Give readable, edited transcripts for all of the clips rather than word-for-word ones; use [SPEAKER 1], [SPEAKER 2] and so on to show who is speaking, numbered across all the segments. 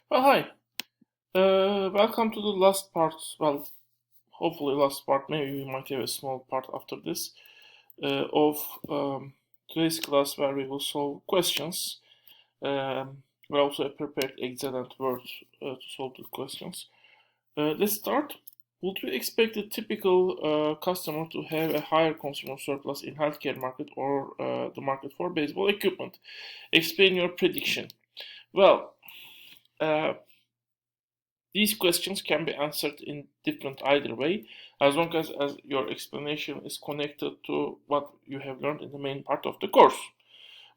[SPEAKER 1] Well, hi. Welcome to the last part. Well, hopefully last part. Maybe we might have a small part after this of today's class where we will solve questions. We also prepared excellent Word to solve the questions. Let's start. Would you expect a typical customer to have a higher consumer surplus in healthcare market or the market for baseball equipment? Explain your prediction. Well, uh, these questions can be answered in different either way, as long as your explanation is connected to what you have learned in the main part of the course.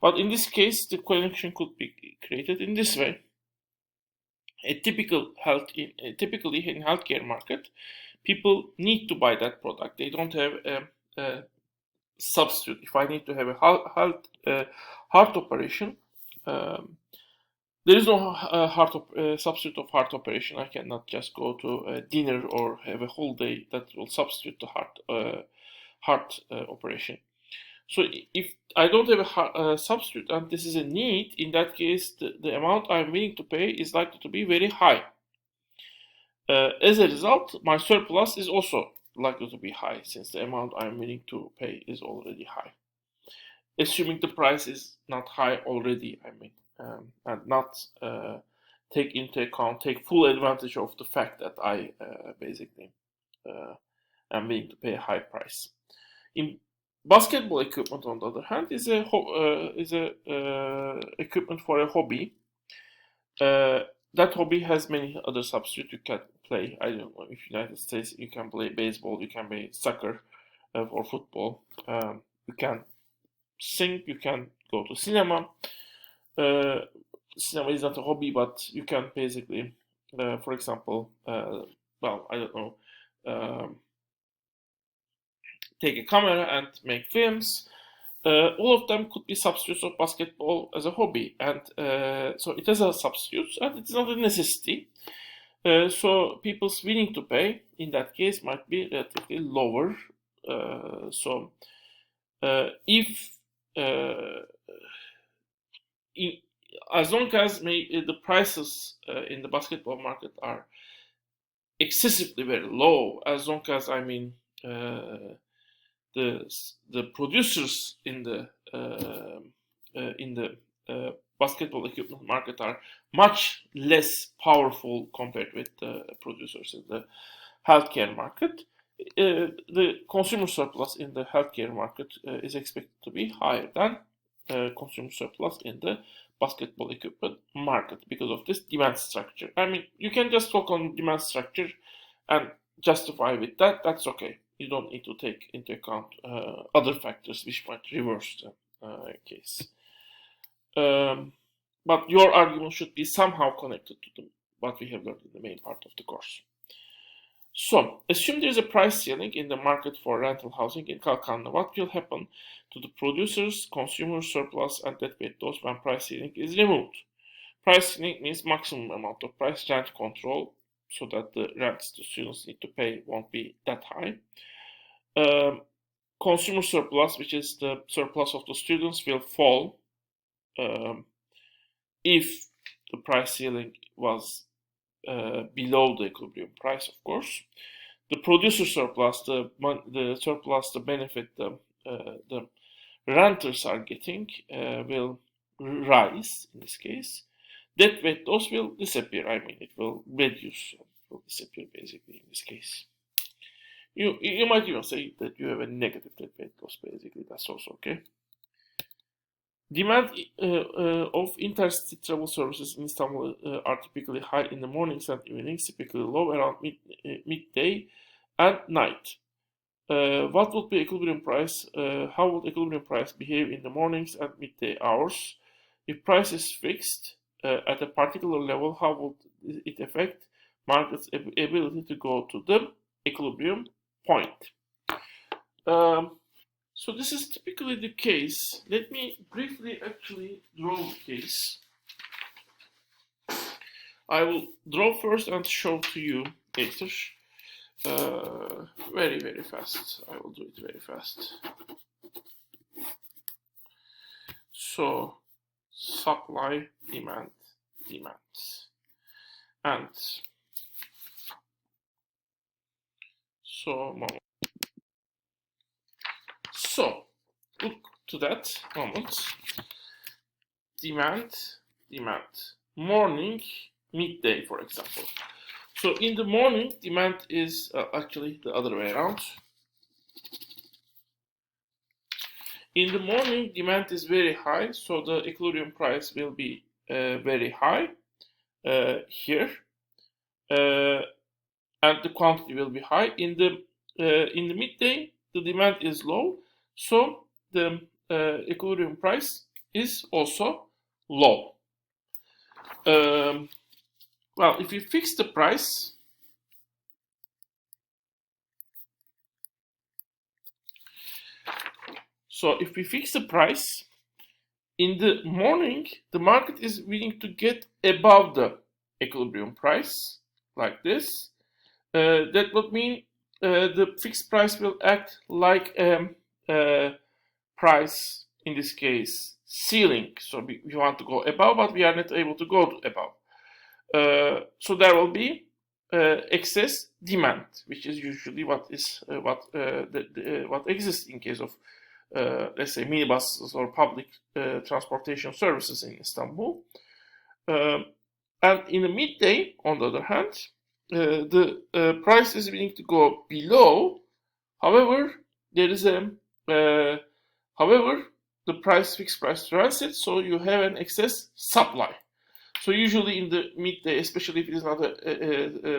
[SPEAKER 1] But in this case, the connection could be created in this way. Typically in healthcare market, people need to buy that product. They don't have a substitute. If I need to have a heart operation, um, there is no substitute of heart operation. I cannot just go to a dinner or have a whole day that will substitute the heart operation. So if I don't have a substitute and this is a need, in that case, the amount I'm willing to pay is likely to be very high. As a result, my surplus is also likely to be high since the amount I'm willing to pay is already high. Assuming the price is not high already, and not take full advantage of the fact that I basically am willing to pay a high price. In basketball equipment, on the other hand, is a equipment for a hobby. That hobby has many other substitutes you can play. I don't know if United States you can play baseball, you can play soccer or football. You can sing, you can go to cinema. Uh, Cinema is not a hobby, but you can basically, for example, I don't know, um, take a camera and make films. All of them could be substitutes of basketball as a hobby, and so it is a substitute, and it's not a necessity. So people's willing to pay in that case might be relatively lower. If in, as long as the prices in the basketball market are excessively very low, as long as uh, the the producers in the basketball equipment market are much less powerful compared with the producers in the healthcare market. The consumer surplus in the healthcare market is expected to be higher than consumer surplus in the basketball equipment market because of this demand structure. I mean, you can just talk on demand structure and justify with that. That's okay. You don't need to take into account other factors which might reverse the case. Um, but your argument should be somehow connected to what we have learned in the main part of the course. So, assume there is a price ceiling in the market for rental housing in Kalkanlı. What will happen to the producers, consumer surplus, and debt weight loss when price ceiling is removed? Price ceiling means maximum amount of price rent control, so that the rents the students need to pay won't be that high. Consumer surplus, which is the surplus of the students, will fall if the price ceiling was below the equilibrium price, of course. The producer surplus, the surplus, the benefit the renters are getting will rise in this case. Debt weight loss will disappear. I mean, it will reduce, it will disappear basically in this case. You might even say that you have a negative debt weight loss. Basically, that's also okay. Demand of intercity travel services in Istanbul are typically high in the mornings and evenings, typically low around midday and night. What would be equilibrium price? How would equilibrium price behave in the mornings and midday hours? If price is fixed at a particular level, how would it affect market's ability to go to the equilibrium point? Um, so this is typically the case. Let me briefly actually draw the case. I will draw first and show to you later. Very, very fast. I will do it very fast. So, supply, demand. And so look to that moment. Demand, morning, midday, for example. So in the morning, demand is actually the other way around. In the morning, demand is very high, so the equilibrium price will be very high here, and the quantity will be high. In the midday, the demand is low, so the equilibrium price is also low. Well, if you fix the price, if we fix the price in the morning, the market is willing to get above the equilibrium price like this. That would mean the fixed price will act like a price, in this case, ceiling. So we want to go above, but we are not able to go to above. So there will be excess demand, which is usually what exists in case of let's say minibuses or public transportation services in Istanbul. And in the midday, on the other hand, the price is willing to go below. However, there is a however the fixed price transit, so you have an excess supply. So usually in the midday, especially if it is not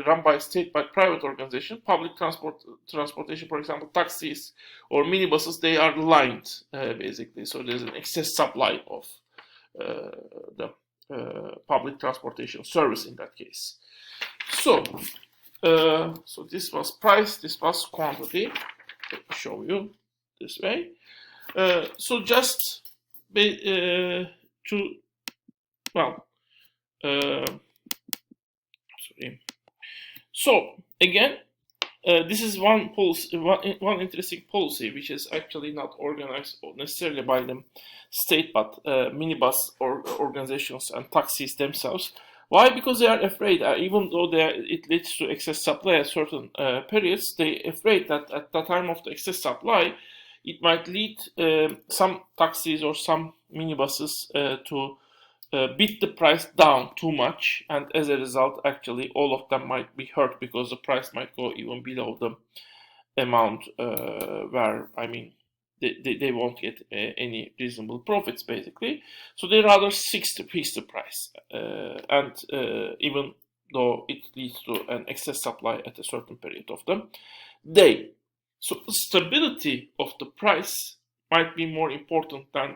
[SPEAKER 1] run by state by private organization, public transportation, for example, taxis or minibuses, they are lined basically. So there's an excess supply of the public transportation service in that case. So this was price, this was quantity. Let me show you this way. So just to sorry. So again, this is one policy, one interesting policy, which is actually not organized necessarily by the state, but minibus or organizations and taxis themselves. Why? Because they are afraid, even though it leads to excess supply at certain periods, they are afraid that at the time of the excess supply, it might lead some taxis or some minibuses to beat the price down too much, and as a result, actually, all of them might be hurt because the price might go even below the amount where, I mean, they won't get any reasonable profits, basically. So they rather fix the price, and even though it leads to an excess supply at a certain period of the day. So the stability of the price might be more important than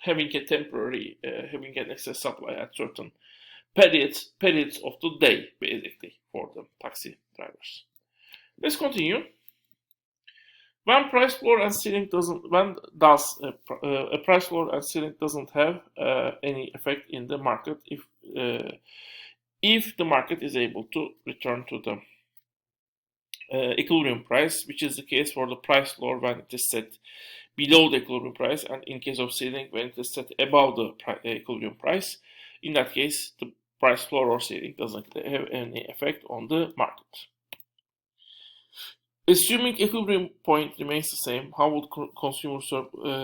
[SPEAKER 1] having a temporary, having an excess supply at certain periods of the day, basically, for the taxi drivers. Let's continue. When price floor and ceiling a price floor and ceiling doesn't have any effect in the market if the market is able to return to the equilibrium price, which is the case for the price floor when it is set below the equilibrium price, and in case of ceiling when it is set above the equilibrium price. In that case, the price floor or ceiling doesn't have any effect on the market. Assuming equilibrium point remains the same, how would consumer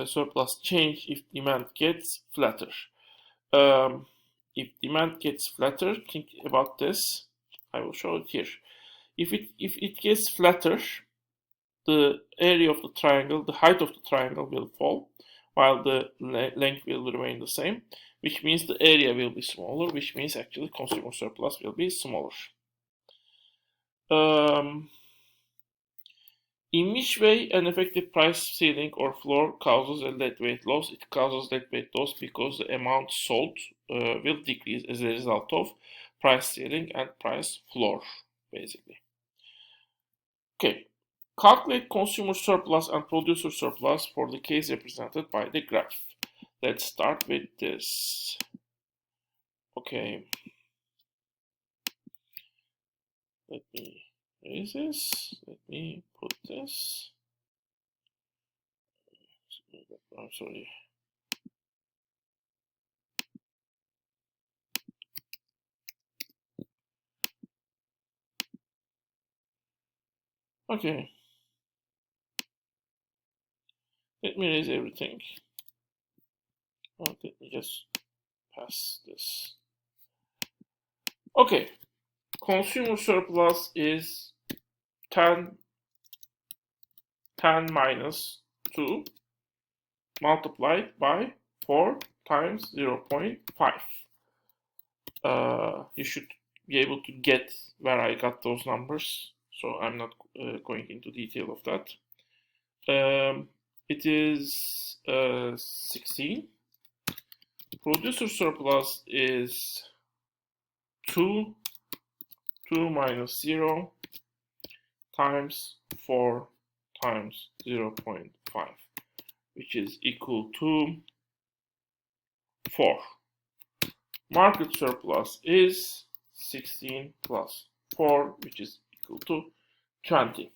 [SPEAKER 1] surplus change if demand gets flatter? If demand gets flatter, think about this. I will show it here. If it gets flatter, the area of the triangle, the height of the triangle will fall, while the length will remain the same, which means the area will be smaller, which means actually consumer surplus will be smaller. In which way an effective price ceiling or floor causes a deadweight loss? It causes deadweight loss because the amount sold will decrease as a result of price ceiling and price floor, basically. Okay. Calculate consumer surplus and producer surplus for the case represented by the graph. Let's start with this. Okay. Let me raise this. Let me put this. I'm sorry. Okay. Let me erase everything. Oh, let me just pass this. Okay. Consumer surplus is 10 minus 2 multiplied by 4 times 0.5. You should be able to get where I got those numbers, so I'm not going into detail of that. It is 16. Producer surplus is 2 minus 0 times 4 times 0.5, which is equal to 4. Market surplus is 16 plus 4, which is equal to 20.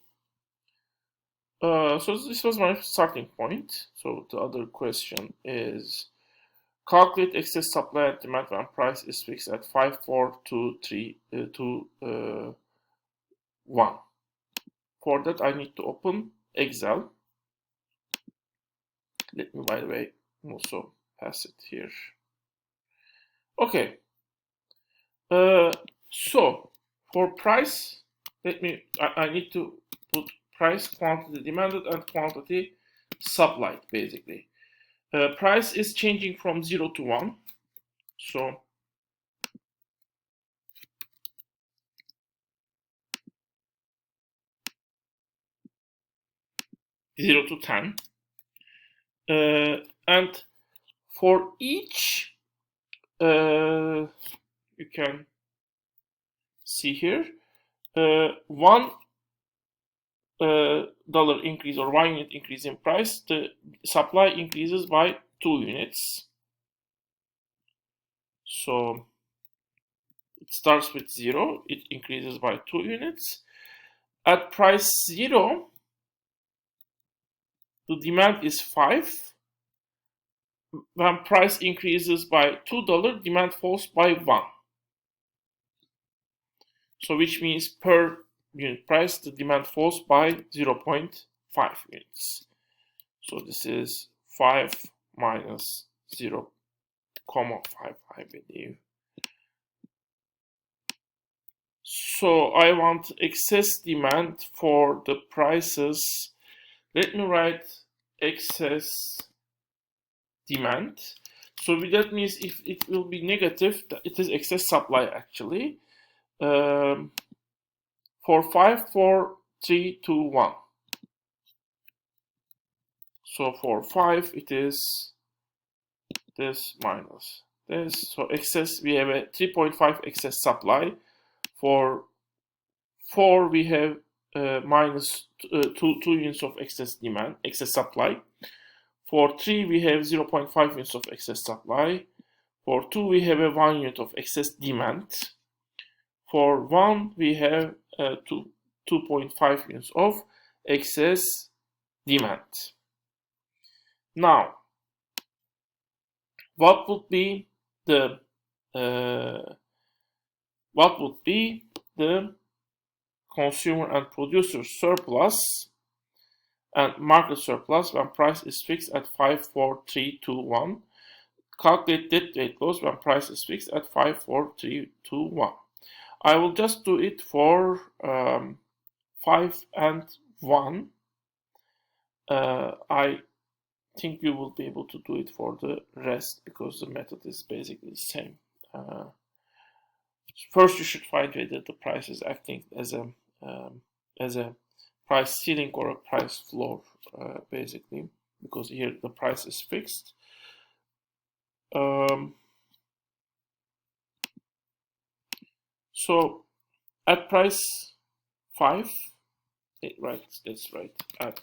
[SPEAKER 1] So this was my starting point. So the other question is, calculate excess supply and demand when price is fixed at 5, 4, 2, 3, 2, 1. For that, I need to open Excel. Let me, by the way, also pass it here. Okay. So for price, I need to put price, quantity demanded, and quantity supplied, basically. Price is changing from 0 to 1. So 0 to 10. And for each, you can see here, $1 increase or 1 unit increase in price, the supply increases by 2 units. So it starts with 0, it increases by 2 units. At price 0, the demand is 5. When price increases by $2, demand falls by 1. So which means per unit price, the demand falls by 0.5 units. So this is 5 minus 0.5, I believe. So I want excess demand for the prices. Let me write excess demand. So that means if it will be negative, it is excess supply actually. For 5, 4, 3, 2, 1. So for 5, it is this minus this. So excess, we have a 3.5 excess supply. For 4, we have minus 2 units of excess demand, excess supply. For 3, we have 0.5 units of excess supply. For 2, we have a 1 unit of excess demand. For 1, we have 2.5 units of excess demand. Now, what would be the consumer and producer surplus and market surplus when price is fixed at 5, 4, 3, 2, 1? Calculate dead weight loss when price is fixed at 5, 4, 3, 2, 1. I will just do it for 5 and 1. I think you will be able to do it for the rest because the method is basically the same. First, you should find whether the price is acting as a price ceiling or a price floor, basically, because here the price is fixed. So at price 5, that's right, at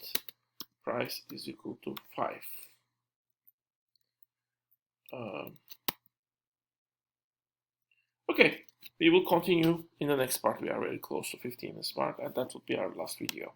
[SPEAKER 1] price is equal to 5. Okay, we will continue in the next part. We are very close to 15 minutes mark, and that would be our last video.